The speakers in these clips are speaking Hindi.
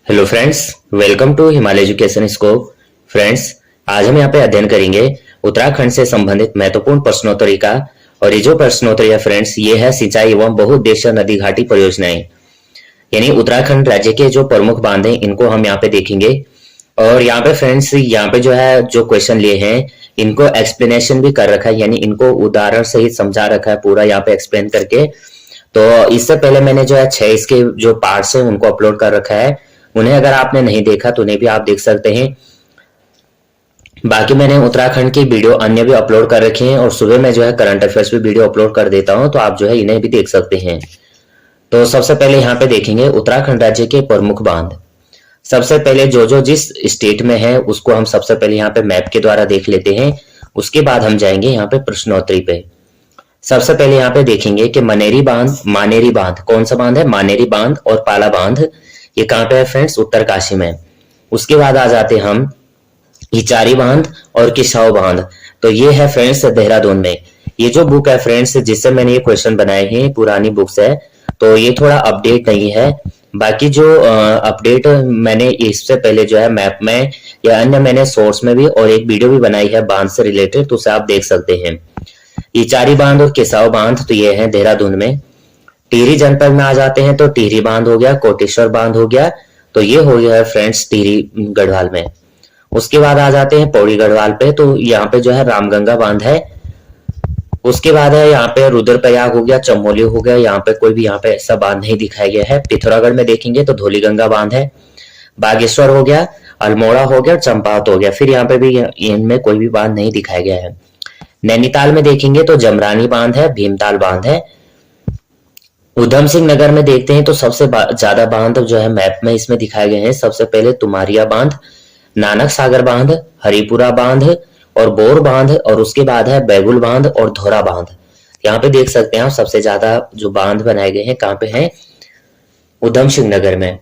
Hello friends, welcome to Himalaya education scope. Friends, आज हम यहाँ पे अध्ययन करेंगे उत्तराखंड से संबंधित महत्वपूर्ण प्रश्नोत्तरी का। और ये जो प्रश्नोत्तरी है फ्रेंड्स, ये है सिंचाई एवं बहुउद्देश्य नदी घाटी परियोजनाएं, यानी उत्तराखंड राज्य के जो प्रमुख बांध हैं इनको हम यहाँ पे देखेंगे। और यहाँ पे फ्रेंड्स, यहाँ पे जो है जो क्वेश्चन लिए हैं इनको एक्सप्लेनेशन भी कर रखा है, यानी इनको उदाहरण सहित समझा रखा है पूरा यहाँ पे एक्सप्लेन करके। तो इससे पहले मैंने जो है 6 इसके जो पार्ट्स हैं उनको अपलोड कर रखा है। उन्हें अगर आपने नहीं देखा तो उन्हें भी आप देख सकते हैं। बाकी मैंने उत्तराखंड की वीडियो अन्य भी अपलोड कर रखी हैं और सुबह में जो है करंट अफेयर्स भी वीडियो अपलोड कर देता हूं, तो आप जो है इन्हें भी देख सकते हैं। तो सबसे पहले यहाँ पे देखेंगे उत्तराखंड राज्य के प्रमुख बांध। सबसे पहले जो जिस स्टेट में है उसको हम सबसे पहले यहाँ पे मैप के द्वारा देख लेते हैं। उसके बाद हम जाएंगे यहाँ पे प्रश्नोत्तरी पे। सबसे पहले यहाँ पे देखेंगे कि मानेरी बांध कौन सा बांध है? मानेरी बांध और पाला बांध, ये कहाँ पे है फ्रेंड्स? उत्तरकाशी में। उसके बाद आ जाते हम इचारी बांध और किसाऊ बांध, तो ये है फ्रेंड्स देहरादून में। ये जो बुक है फ्रेंड्स जिससे मैंने ये क्वेश्चन बनाए हैं पुरानी बुक्स है, तो ये थोड़ा अपडेट नहीं है। बाकी जो अपडेट मैंने इससे पहले जो है मैप में या अन्य मैंने सोर्स में भी और एक वीडियो भी बनाई है बांध से रिलेटेड, तो उसे आप देख सकते हैं। इचारी बांध और किसाऊ बांध तो ये है देहरादून में। टिहरी जनपद में आ जाते हैं तो टिहरी बांध हो गया, कोटेश्वर बांध हो गया, तो ये हो गया है फ्रेंड्स टिहरी गढ़वाल में। उसके बाद आ जाते हैं पौड़ी गढ़वाल पे, तो यहाँ पे जो है रामगंगा बांध है। उसके बाद है यहाँ पे रुद्रप्रयाग हो गया, चमोली हो गया, यहाँ पे कोई भी यहाँ पे ऐसा बांध नहीं दिखाया गया है। पिथौरागढ़ में देखेंगे तो धौलीगंगा बांध है। बागेश्वर हो गया, अल्मोड़ा हो गया, चंपावत हो गया, फिर यहाँ पे भी इनमें कोई भी बांध नहीं दिखाया गया है। नैनीताल में देखेंगे तो जमरानी बांध है, भीमताल बांध है। उधम सिंह नगर में देखते हैं तो सबसे ज्यादा बांध जो है मैप में इसमें दिखाए गए हैं। सबसे पहले तुमारिया बांध, नानक सागर बांध, हरिपुरा बांध और बोर बांध, और उसके बाद है बैगुल बांध और धोरा बांध। यहाँ पे देख सकते हैं आप सबसे ज्यादा जो बांध बनाए गए हैं कहाँ पे हैं? उधम सिंह नगर में।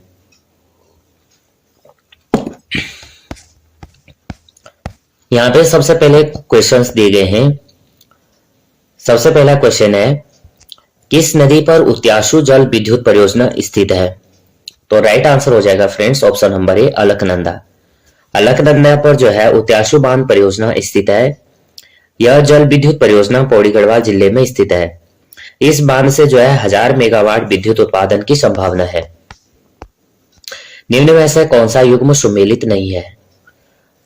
यहाँ पे सबसे पहले क्वेश्चंस दिए गए हैं। सबसे पहला क्वेश्चन है, किस नदी पर उत्याशु जल विद्युत परियोजना स्थित है? तो राइट आंसर हो जाएगा friends option number A, Alaknanda. Alaknanda पर जो है उत्याशु बांध परियोजना स्थित है। यह जल विद्युत परियोजना पौड़ी गढ़वाल जिले में स्थित है। इस बांध से जो है 1000 मेगावाट विद्युत उत्पादन की संभावना है। निम्न में से कौन सा युग्म सुमेलित नहीं है?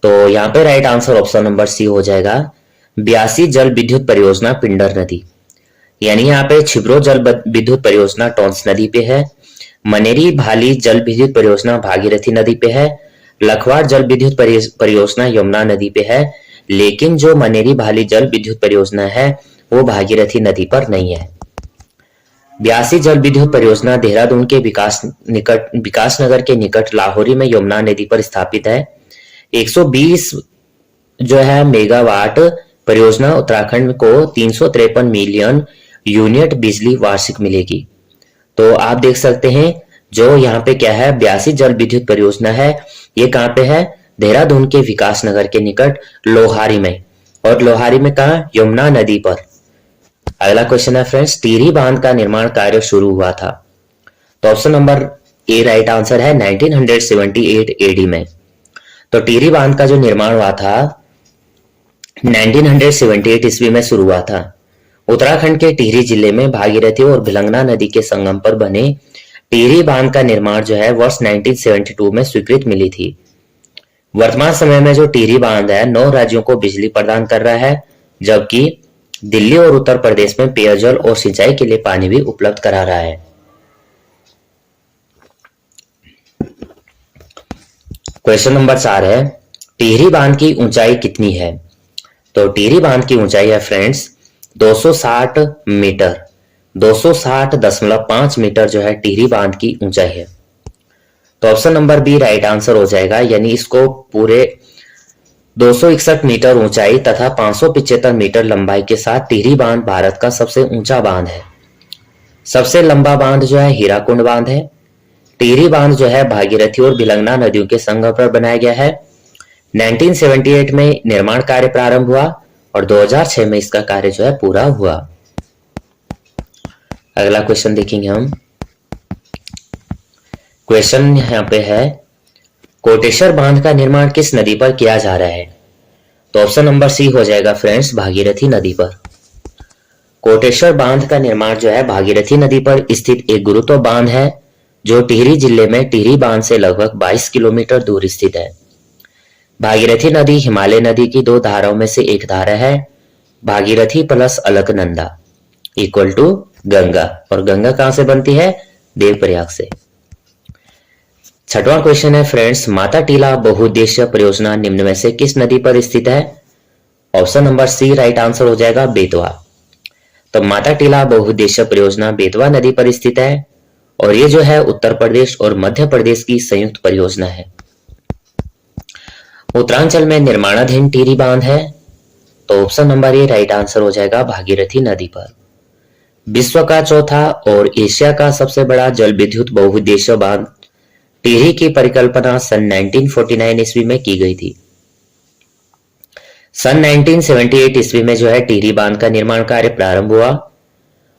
तो यहाँ पे right answer option number C हो जाएगा, ब्यासी जल विद्युत परियोजना पिंडर नदी। यानी यहाँ पे छिब्रो जल विद्युत परियोजना टोंस नदी पे है। मनेरी भाली जल विद्युत परियोजना भागीरथी नदी पे है। लखवाड़ जल विद्युत परियोजना यमुना नदी पे है। लेकिन जो मनेरी भाली जल विद्युत परियोजना है वो भागीरथी नदी पर नहीं है। ब्यासी जल विद्युत परियोजना देहरादून के विकास नगर के निकट लाहौरी में यमुना नदी पर स्थापित है। 120 जो है मेगावाट परियोजना उत्तराखंड को 353 मिलियन यूनिट बिजली वार्षिक मिलेगी। तो आप देख सकते हैं जो यहाँ पे क्या है, ब्यासी जल विद्युत परियोजना है। ये कहाँ पे है? देहरादून के विकास नगर के निकट लोहारी में। और लोहारी में कहा? यमुना नदी पर। अगला क्वेश्चन है फ्रेंड्स, टिहरी बांध का निर्माण कार्य शुरू हुआ था? तो option number A right answer है 1978 एडी में। तो टिहरी बांध का जो निर्माण हुआ था 1978 ईस्वी में शुरू हुआ था। उत्तराखंड के टिहरी जिले में भागीरथी और भिलंगना नदी के संगम पर बने टिहरी बांध का निर्माण जो है वर्ष 1972 में स्वीकृति मिली थी। वर्तमान समय में जो टिहरी बांध है 9 राज्यों को बिजली प्रदान कर रहा है, जबकि दिल्ली और उत्तर प्रदेश में पेयजल और सिंचाई के लिए पानी भी उपलब्ध करा रहा है। क्वेश्चन नंबर 4 है, टिहरी बांध की ऊंचाई कितनी है? तो टिहरी बांध की ऊंचाई है फ्रेंड्स 260 मीटर। 260.5 मीटर जो है टिहरी बांध की ऊंचाई है। तो option number B right answer हो जाएगा, यानी इसको पूरे 261 मीटर ऊंचाई तथा 575 मीटर लंबाई के साथ टिहरी बांध भारत का सबसे ऊंचा बांध है। सबसे लंबा बांध जो है हीराकुंड बांध है। टिहरी बांध जो है भागीरथी और भिलंगना नदियों के संगम पर बनाया गया है। 1978 में निर्माण कार्य प्रारंभ हुआ और 2006 में इसका कार्य जो है पूरा हुआ। अगला क्वेश्चन देखेंगे हम। क्वेश्चन यहाँ पे है, कोटेश्वर बांध का निर्माण किस नदी पर किया जा रहा है? तो ऑप्शन नंबर सी हो जाएगा फ्रेंड्स, भागीरथी नदी पर। कोटेश्वर बांध का निर्माण जो है भागीरथी नदी पर स्थित एक गुरुत्व बांध है जो टिहरी जिले में टिहरी बांध से लगभग 22 किलोमीटर दूर स्थित है। भागीरथी नदी हिमालय नदी की दो धाराओं में से एक धारा है। Bhagirathi plus Alaknanda equal to Ganga, और गंगा कहां से बनती है? देवप्रयाग से। छठवां क्वेश्चन है फ्रेंड्स, माता टीला बहुउद्देश्य परियोजना निम्न में से किस नदी पर स्थित है? Option number C right answer हो जाएगा, बेतवा। तो माता टीला बहुउद्देश्य परियोजना बेतवा नदी पर स्थित है और ये जो है उत्तर प्रदेश और मध्य प्रदेश की संयुक्त परियोजना है। उत्तरांचल में निर्माणाधीन टिहरी बांध है, तो option number A right answer हो जाएगा, भागीरथी नदी पर। विश्व का चौथा और एशिया का सबसे बड़ा जल विद्युत बहुउद्देश्य बांध टिहरी की परिकल्पना सन 1949 ईस्वी में की गई थी। सन 1978 ईस्वी में जो है टिहरी बांध का निर्माण कार्य प्रारंभ हुआ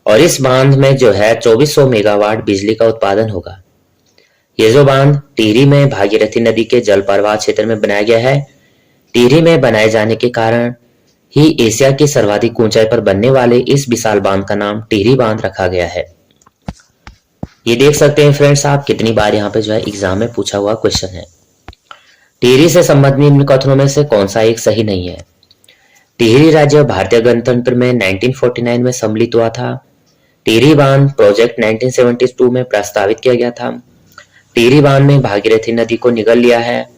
और इस बांध में जो है 2400 मेगावाट बिजली का उत्पादन होगा। ये जो बांध टिहरी में भागीरथी नदी के जल प्रवाह क्षेत्र में बनाया गया है। टिहरी में बनाए जाने के कारण ही एशिया की सर्वाधिक ऊंचाई पर बनने वाले इस विशाल बांध का नाम टिहरी बांध रखा गया है। ये देख सकते हैं फ्रेंड्स आप, कितनी बार यहाँ पे जो है एग्जाम में पूछा हुआ क्वेश्चन है। टिहरी से संबंधित निम्न कथनों में से कौन सा एक सही नहीं है? टिहरी राज्य भारतीय गणतंत्र में 1949 में सम्मिलित हुआ था। टिहरी बांध प्रोजेक्ट 1972 में प्रस्तावित किया गया था। टिहरी बांध में भागीरथी नदी को निगल लिया है।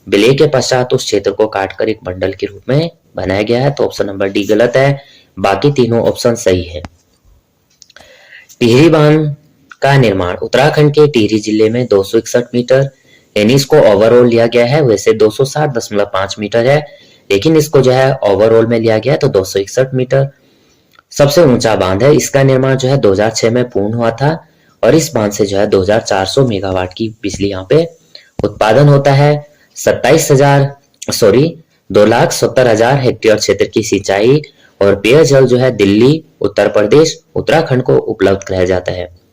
विलय के पश्चात उस क्षेत्र को काटकर एक मंडल के रूप में बनाया गया है, तो ऑप्शन नंबर डी गलत है, बाकी तीनों ऑप्शन सही है। टिहरी बांध का निर्माण उत्तराखंड के टिहरी जिले में 261 मीटर यानी इसको ओवरऑल लिया गया है, वैसे 260.5 मीटर है, लेकिन इसको जो है ओवरऑल में लिया गया है तो 261 मीटर सबसे ऊंचा बांध है। इसका निर्माण जो है 2006 में पूर्ण हुआ था और इस बांध से जो है 2400 मेगावाट की बिजली यहाँ पे उत्पादन होता है। 2,70,000 हेक्टेयर क्षेत्र की सिंचाई और पेयजल जो है दिल्ली, उत्तर प्रदेश, उत्तराखंड को उपलब्ध कराया जाता है।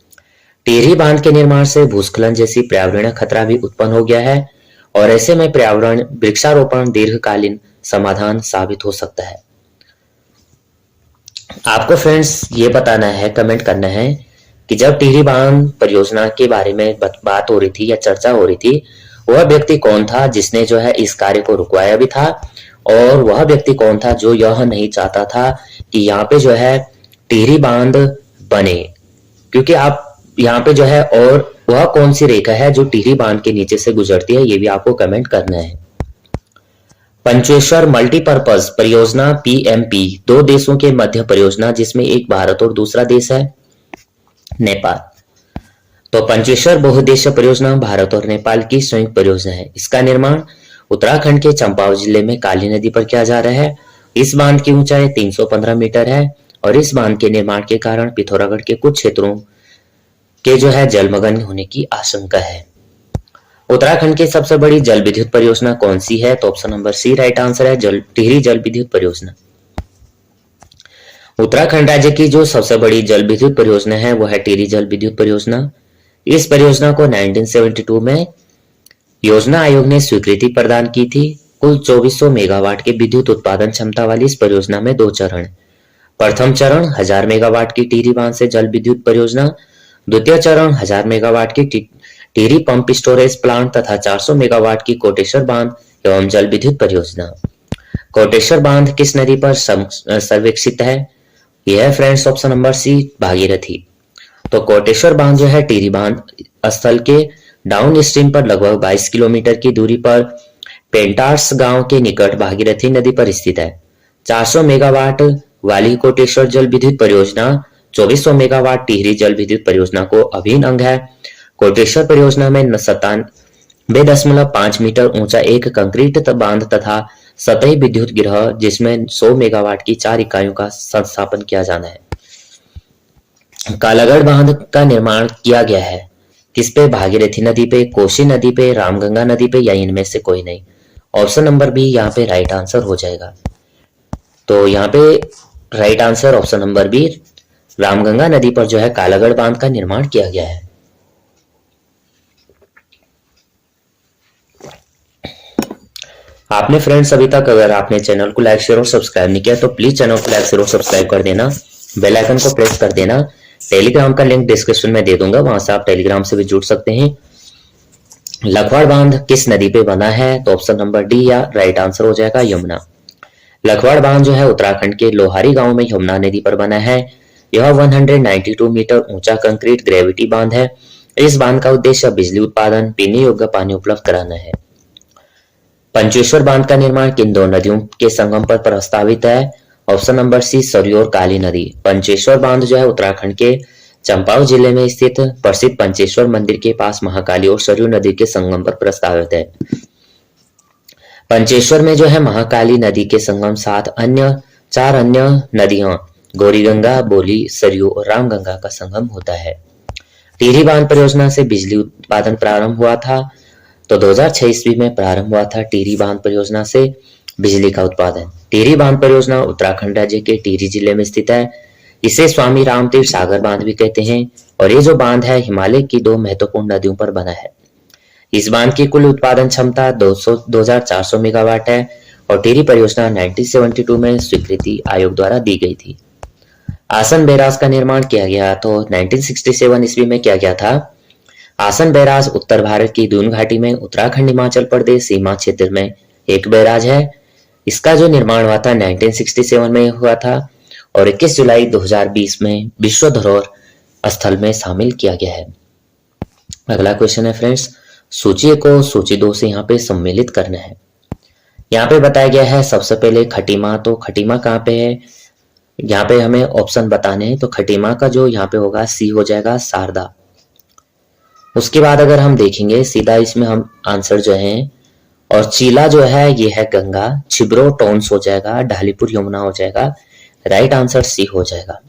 टिहरी बांध के निर्माण से भूस्खलन जैसी पर्यावरणीय खतरा भी उत्पन्न हो गया है और ऐसे में पर्यावरण वृक्षारोपण दीर्घकालीन समाधान साबित हो सकता है। आपको फ्रेंड्स ये बताना है, कमेंट करना है कि जब टिहरी बांध परियोजना के बारे में बात हो रही थी या चर्चा हो रही थी, वह व्यक्ति कौन था जिसने जो है इस कार्य को रुकवाया भी था, और वह व्यक्ति कौन था जो यह नहीं चाहता था कि यहाँ पे जो है टिहरी बांध बने, क्योंकि आप यहाँ पे जो है, और वह कौन सी रेखा है जो टिहरी बांध के नीचे से गुजरती है, ये भी आपको कमेंट करना है। पंचेश्वर मल्टीपर्पज परियोजना पीएमपी दो देशों के मध्य परियोजना जिसमें एक भारत और दूसरा देश है नेपाल। तो पंचेश्वर बहुउद्देश्य परियोजना भारत और नेपाल की संयुक्त परियोजना है। इसका निर्माण उत्तराखंड के चंपावत जिले में काली नदी पर किया जा रहा है। इस बांध की ऊंचाई 315 मीटर है और इस बांध के निर्माण के कारण पिथौरागढ़ के कुछ क्षेत्रों के जो है जलमग्न होने की आशंका है। उत्तराखंड की सबसे बड़ी जल विद्युत परियोजना कौन सी है? तो option number C right answer है, टिहरी जल विद्युत परियोजना। उत्तराखंड राज्य की जो सबसे बड़ी जल विद्युत परियोजना है वो है टिहरी जल विद्युत परियोजना। इस परियोजना को 1972 में योजना आयोग ने स्वीकृति प्रदान की थी। कुल 2400 मेगावाट के विद्युत उत्पादन क्षमता वाली इस परियोजना में दो चरण, प्रथम चरण 1000 मेगावाट की टिहरी बांध से जल विद्युत परियोजना, द्वितीय चरण 1000 मेगावाट की टिहरी पंप स्टोरेज प्लांट तथा 400 मेगावाट की कोटेश्वर बांध एवं जल विद्युत परियोजना। कोटेश्वर बांध किस नदी पर सर्वेक्षित है? यह है friends option number C, Bhagirathi. तो कोटेश्वर बांध जो है टिहरी बांध स्थल के डाउन स्ट्रीम पर लगभग 22 किलोमीटर की दूरी पर पेंटार्स गांव के निकट भागीरथी नदी पर स्थित है। 400 मेगावाट वाली कोटेश्वर जल विद्युत परियोजना 2400 मेगावाट टिहरी जल विद्युत परियोजना को अभिन्न अंग है। कोटेश्वर परियोजना में 97.5 मीटर ऊंचा एक कंक्रीट बांध तथा सतही विद्युत गृह जिसमें 100 मेगावाट की 4 इकाइयों का संस्थापन किया जाना है। कालागढ़ बांध का निर्माण किया गया है किस पे? भागीरथी नदी पे, कोसी नदी पे, रामगंगा नदी पे, या इनमें से कोई नहीं। ऑप्शन नंबर बी यहाँ पे राइट आंसर हो जाएगा। तो यहाँ पे right answer option number B, Ramganga नदी पर जो है कालागढ़ बांध का निर्माण किया गया है। आपने फ्रेंड्स अभी तक अगर आपने चैनल को लाइक शेयर और सब्सक्राइब नहीं किया तो प्लीज चैनल को लाइक शेयर और सब्सक्राइब कर देना, बेल आइकन को प्रेस कर देना। टेलीग्राम का लिंक डिस्क्रिप्शन में दे दूंगा, वहां से आप टेलीग्राम से भी जुड़ सकते हैं। लखवाड़ बांध किस नदी पे बना है? तो ऑप्शन नंबर डी या राइट आंसर हो जाएगा यमुना। लखवाड़ बांध जो है उत्तराखंड के लोहारी गांव में यमुना नदी पर बना है। यह 192 मीटर ऊंचा कंक्रीट ग्रेविटी बांध है। इस बांध का उद्देश्य बिजली उत्पादन, पीने योग्य पानी उपलब्ध कराना है। पंचेश्वर बांध का निर्माण किन दो नदियों के संगम पर प्रस्तावित है? ऑप्शन नंबर सी सरयू और काली नदी। पंचेश्वर बांध जो है उत्तराखंड के चंपावत जिले में स्थित प्रसिद्ध पंचेश्वर मंदिर के पास महाकाली और सरयू नदी के संगम पर प्रस्तावित है। पंचेश्वर में जो है महाकाली नदी के संगम साथ चार अन्य नदियां गौरीगंगा, बोली, सरयू और रामगंगा का संगम होता है। टिहरी बांध परियोजना से बिजली उत्पादन प्रारंभ हुआ था। तो 2006 ईस्वी में प्रारंभ हुआ था टिहरी बांध परियोजना से बिजली का उत्पादन। टिहरी बांध परियोजना उत्तराखंड राज्य के टिहरी जिले में स्थित है। इसे स्वामी रामतीर्थ सागर बांध भी कहते हैं और ये जो बांध है हिमालय की दो महत्वपूर्ण नदियों पर बना है। इस बांध की कुल उत्पादन क्षमता 2400 मेगावाट है और टिहरी परियोजना 1972 में स्वीकृति आयोग द्वारा दी गई थी। आसन बैराज का निर्माण किया गया तो 1967 ईस्वी में किया गया था। आसन बैराज उत्तर भारत की दून घाटी में उत्तराखंड हिमाचल प्रदेश सीमा क्षेत्र में एक बैराज है। इसका जो निर्माण हुआ था 1967 में हुआ था और 21 जुलाई 2020 में विश्व धरोहर स्थल में शामिल किया गया है। अगला क्वेश्चन है फ्रेंड्स, सूची को सूची 2 से यहाँ पे सम्मिलित करना है। यहाँ पे बताया गया है सबसे पहले खटीमा। तो खटीमा कहाँ पे है? यहाँ पे हमें ऑप्शन बताने हैं। तो खटीमा का जो यहाँ पे होगा सी हो जाएगा शारदा। उसके बाद अगर हम देखेंगे सीधा इसमें हम आंसर जो है और चीला जो है ये है गंगा, छिब्रो टोन्स हो जाएगा, ढालीपुर यमुना हो जाएगा। राइट आंसर सी हो जाएगा।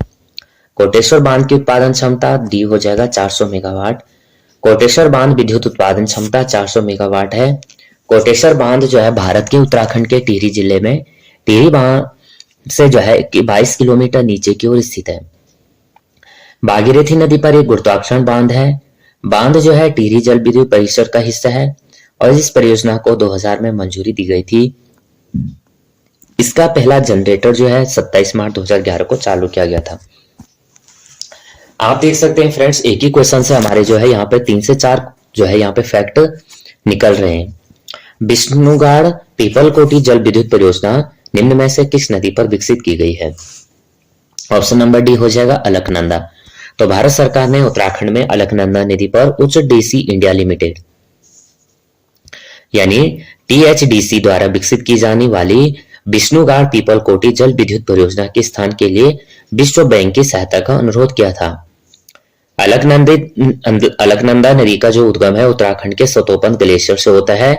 कोटेश्वर बांध की उत्पादन क्षमता डी हो जाएगा 400 मेगावाट। कोटेश्वर बांध विद्युत उत्पादन क्षमता 400 मेगावाट है। कोटेश्वर बांध जो है भारत के उत्तराखंड के टिहरी जिले में टिहरी बांध से जो है 22 किलोमीटर नीचे की ओर स्थित है। भागीरथी नदी पर एक गुरुत्वाकर्षण बांध है। बांध जो है टिहरी जल विद्युत परिसर का हिस्सा है और इस परियोजना को 2000 में मंजूरी दी गई थी। इसका पहला जनरेटर जो है 27 मार्च 2011 को चालू किया गया था। आप देख सकते हैं फ्रेंड्स एक ही क्वेश्चन से हमारे जो है यहाँ पे 3 से 4 जो है यहाँ पे फैक्ट निकल रहे हैं। विष्णुगाड़ पीपलकोटी जल विद्युत परियोजना निम्न में से किस नदी पर विकसित की गई है? ऑप्शन नंबर डी हो जाएगा अलकनंदा। तो भारत सरकार ने उत्तराखंड में अलकनंदा नदी पर उच्च डीसी इंडिया लिमिटेड यानी टीएचडीसी द्वारा विकसित की जाने वाली विष्णुगाड़ पीपलकोटी जल विद्युत परियोजना के स्थान के लिए विश्व बैंक की सहायता का अनुरोध किया था। अलकनंदा नदी का जो उद्गम है उत्तराखंड के सतोपन ग्लेशियर से होता है।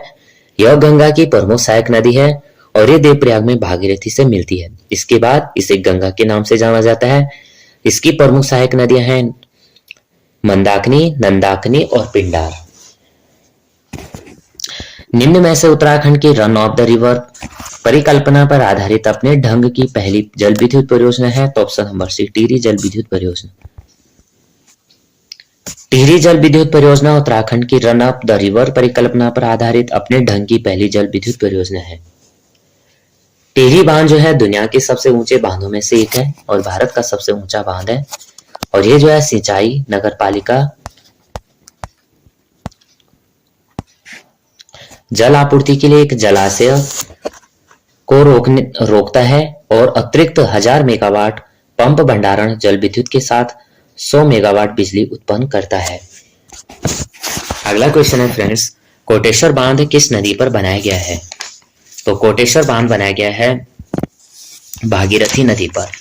यह गंगा की प्रमुख सहायक नदी है और ये देवप्रयाग में भागीरथी से मिलती है। इसके बाद इसे गंगा के नाम से जाना जाता है। इसकी प्रमुख सहायक नदियां हैं मंदाकिनी, नंदाकिनी और पिंडार। निम्न में से उत्तराखंड की रन ऑफ द रिवर परिकल्पना पर आधारित अपने ढंग की पहली जल विद्युत परियोजना है। तो ऑप्शन नंबर सी टिहरी जल विद्युत परियोजना। टिहरी जल विद्युत परियोजना उत्तराखंड की रन ऑफ द रिवर परिकल्पना पर आधारित अपने ढंग की पहली जल विद्युत परियोजना है। टिहरी बांध जो है दुनिया के सबसे ऊंचे बांधों में से एक है और भारत का सबसे ऊंचा बांध है और ये जो है सिंचाई नगर पालिका जल आपूर्ति के लिए एक जलाशय को रोकता है और अतिरिक्त 1000 मेगावाट पंप भंडारण जल विद्युत के साथ 100 मेगावाट बिजली उत्पन्न करता है। अगला क्वेश्चन है फ्रेंड्स, कोटेश्वर बांध किस नदी पर बनाया गया है? तो कोटेश्वर बांध बनाया गया है भागीरथी नदी पर।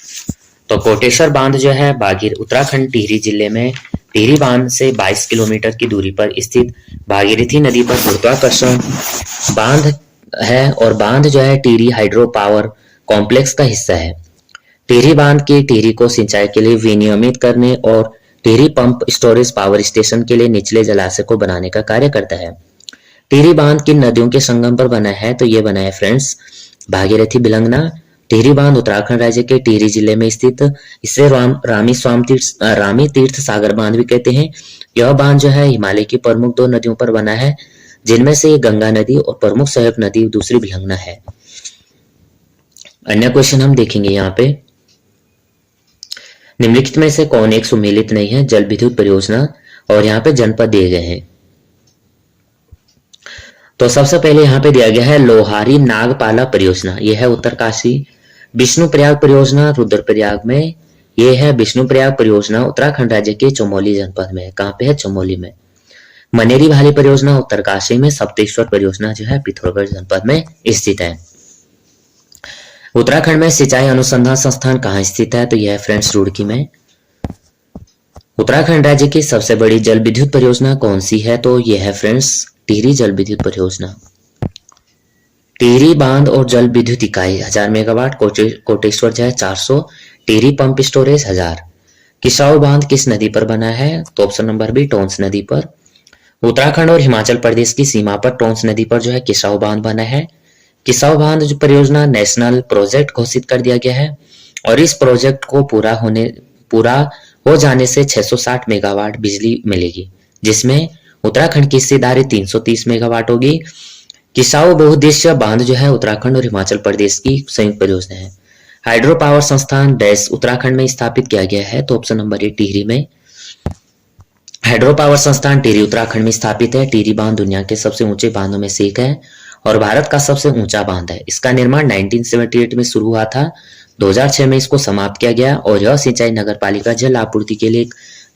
तो कोटेश्वर बांध जो है उत्तराखंड टिहरी जिले में टिहरी बांध से 22 किलोमीटर की दूरी पर स्थित भागीरथी नदी पर गुरुत्वाकर्षण बांध है और बांध जो है टिहरी हाइड्रो पावर कॉम्प्लेक्स का हिस्सा है। टिहरी बांध के टिहरी को सिंचाई के लिए विनियमित करने और Tehri pump storage power station के लिए निचले जलाशय को बनाने का कार्य करता है। टिहरी बांध किन नदियों के संगम पर बना है? तो ये बना है फ्रेंड्स भागीरथी बिलंगना। टिहरी बांध उत्तराखंड राज्य के टिहरी जिले में स्थित इसे रामी तीर्थ सागर बांध भी कहते हैं। यह बांध जो है हिमालय की प्रमुख 2 नदियों पर बना है जिनमें से गंगा नदी और प्रमुख सहायक नदी दूसरी विलग्न है। अन्य क्वेश्चन हम देखेंगे यहाँ पे, निम्नलिखित में से कौन एक सुमेलित नहीं है जल विद्युत परियोजना, और यहाँ पे जनपद दिए गए हैं। तो सबसे पहले यहाँ पे दिया गया है लोहारी नागपाला परियोजना, यह है उत्तरकाशी। विष्णुप्रयाग परियोजना रुद्रप्रयाग में, यह है विष्णुप्रयाग परियोजना उत्तराखंड राज्य के चमोली जनपद में। कहाँ पे है? चमोली में। मनेरी भाली परियोजना उत्तरकाशी में। सप्तेश्वर परियोजना जो है पिथौरागढ़ जनपद में स्थित है। उत्तराखंड में सिंचाई अनुसंधान संस्थान कहाँ स्थित है? तो यह है फ्रेंड्स रुड़की में। उत्तराखंड राज्य की सबसे बड़ी जल विद्युत परियोजना कौन सी है? तो यह है फ्रेंड्स टिहरी जल विद्युत परियोजना। टिहरी बांध और जल विद्युत इकाई 1000 मेगावाट, कोटेश्वर जो है 400, टिहरी पंप स्टोरेज 1000। किसाऊ बांध किस नदी पर बना है? तो ऑप्शन नंबर बी टोंस नदी पर। उत्तराखंड और हिमाचल प्रदेश की सीमा पर टोंस नदी पर जो है किसाऊ बांध बना है। किसाऊ बांध जो परियोजना नेशनल प्रोजेक्ट घोषित कर दिया गया है, और इस प्रोजेक्ट को पूरा हो जाने से 660 मेगावाट बिजली मिलेगी, जिसमें उत्तराखंड की हिस्सेदारी 330 मेगावाट होगी। किसाऊ बहुउद्देश्य बांध जो है उत्तराखंड और हिमाचल प्रदेश की संयुक्त परियोजना है। हाइड्रो पावर संस्थान डैश उत्तराखंड में स्थापित किया गया है, तो ऑप्शन नंबर ए टिहरी में। हाइड्रो पावर संस्थान टिहरी उत्तराखंड में स्थापित है। टिहरी बांध दुनिया के सबसे ऊंचे बांधों में से एक है और भारत का सबसे ऊंचा बांध है। इसका निर्माण 1978 में शुरू हुआ था, 2006 में इसको समाप्त किया गया, और यह सिंचाई नगर पालिका जल आपूर्ति के लिए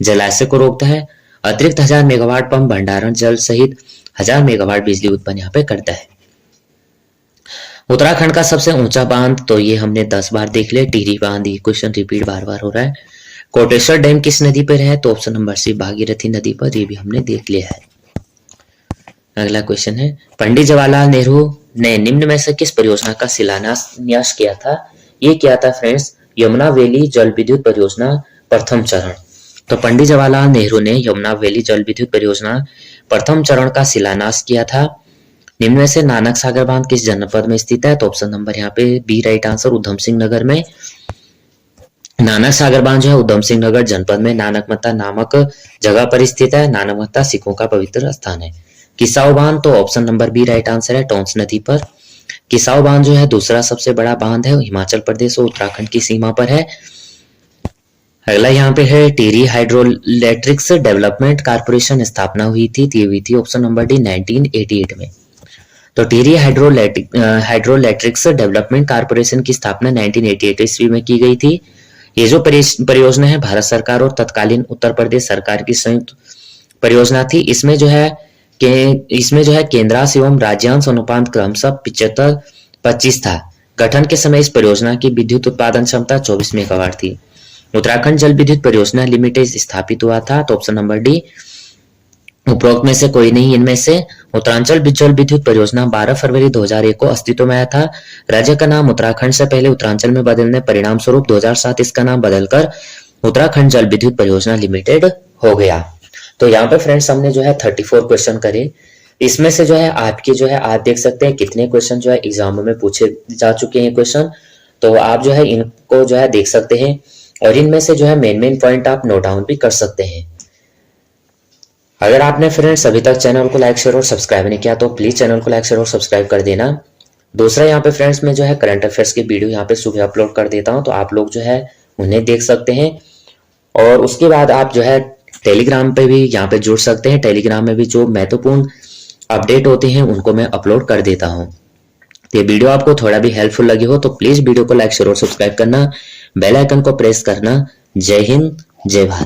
जलाशय को रोकता है। अतिरिक्त 1000 मेगावाट पंप भंडारण जल सहित 1000 मेगावाट बिजली उत्पन्न यहाँ पे करता है। उत्तराखंड का सबसे ऊंचा बांध, तो ये हमने 10 बार देख लिया। टिहरी बांध, ये क्वेश्चन रिपीट बार बार हो रहा है। कोटेश्वर डैम किस नदी पर है? तो ऑप्शन नंबर सी भागीरथी नदी पर, ये भी हमने देख लिया है। अगला क्वेश्चन है, पंडित जवाहरलाल नेहरू ने निम्न में से किस परियोजना का शिलान्यास किया था? ये किया था फ्रेंड्स यमुना वैली जल विद्युत परियोजना प्रथम चरण। तो पंडित जवाहरलाल नेहरू ने यमुना वैली जल विद्युत परियोजना प्रथम चरण का शिलान्यास किया था। निम्न में से नानक सागर बांध किस जनपद में स्थित है? तो ऑप्शन नंबर यहाँ पे B right answer, Udham Singh Nagar में। नानक सागर बांध जो है उधम सिंह नगर जनपद में नानकमत्ता नामक जगह पर स्थित है। नानकमत्ता सिखों का पवित्र स्थान है। किसाऊ बांध, तो option number B right answer है, टोंस नदी पर। किसाऊ बांध जो है दूसरा सबसे बड़ा बांध है, हिमाचल प्रदेश और उत्तराखंड की सीमा पर है। अगला यहाँ पे है टिहरी हाइड्रोइलेक्ट्रिक्स डेवलपमेंट कारपोरेशन स्थापना हुई थी ऑप्शन नंबर डी 1988 में। तो टिहरी हाइड्रोइलेक्ट्रिक्स डेवलपमेंट कारपोरेशन की स्थापना 1988 ईस्वी में की गई थी। ये जो परियोजना है भारत सरकार और तत्कालीन उत्तर प्रदेश सरकार की संयुक्त परियोजना थी। इसमें जो है केंद्रांश एवं राज्यांश अनुपात क्रमशः 75-25 था। गठन के समय इस परियोजना की विद्युत उत्पादन क्षमता 24 मेगावाट थी। उत्तराखंड जल विद्युत परियोजना लिमिटेड स्थापित हुआ था, तो ऑप्शन नंबर डी उपरोक्त में से कोई नहीं। इनमें से उत्तरांचल जल विद्युत परियोजना 12 फरवरी 2001 को अस्तित्व में आया था। राज्य का नाम उत्तराखंड से पहले उत्तरांचल में बदलने परिणाम स्वरूप 2007 इसका नाम बदलकर उत्तराखंड जल विद्युत परियोजना लिमिटेड हो गया। तो यहाँ पे फ्रेंड्स हमने जो है 34 क्वेश्चन करे। इसमें से जो है आपके जो है आप देख सकते हैं कितने क्वेश्चन जो है एग्जाम में पूछे जा चुके हैं क्वेश्चन। तो आप जो है इनको जो है देख सकते हैं, और इनमें से जो है मेन पॉइंट आप नोट डाउन भी कर सकते हैं। अगर आपने फ्रेंड्स अभी तक चैनल को लाइक शेयर और सब्सक्राइब नहीं किया तो प्लीज चैनल को लाइक शेयर और सब्सक्राइब कर देना। दूसरा यहाँ पे फ्रेंड्स मैं जो है करंट अफेयर्स की वीडियो यहाँ पे सुबह अपलोड कर देता हूँ, तो आप लोग जो है उन्हें देख सकते हैं। और उसके बाद आप जो है टेलीग्राम पे भी यहाँ पे जुड़ सकते हैं। टेलीग्राम में भी जो महत्वपूर्ण अपडेट होते हैं उनको मैं अपलोड कर देता हूँ। ये वीडियो आपको थोड़ा भी हेल्पफुल लगी हो तो प्लीज वीडियो को लाइक शेयर और सब्सक्राइब करना, बेल आइकन को प्रेस करना। जय हिंद, जय भारत।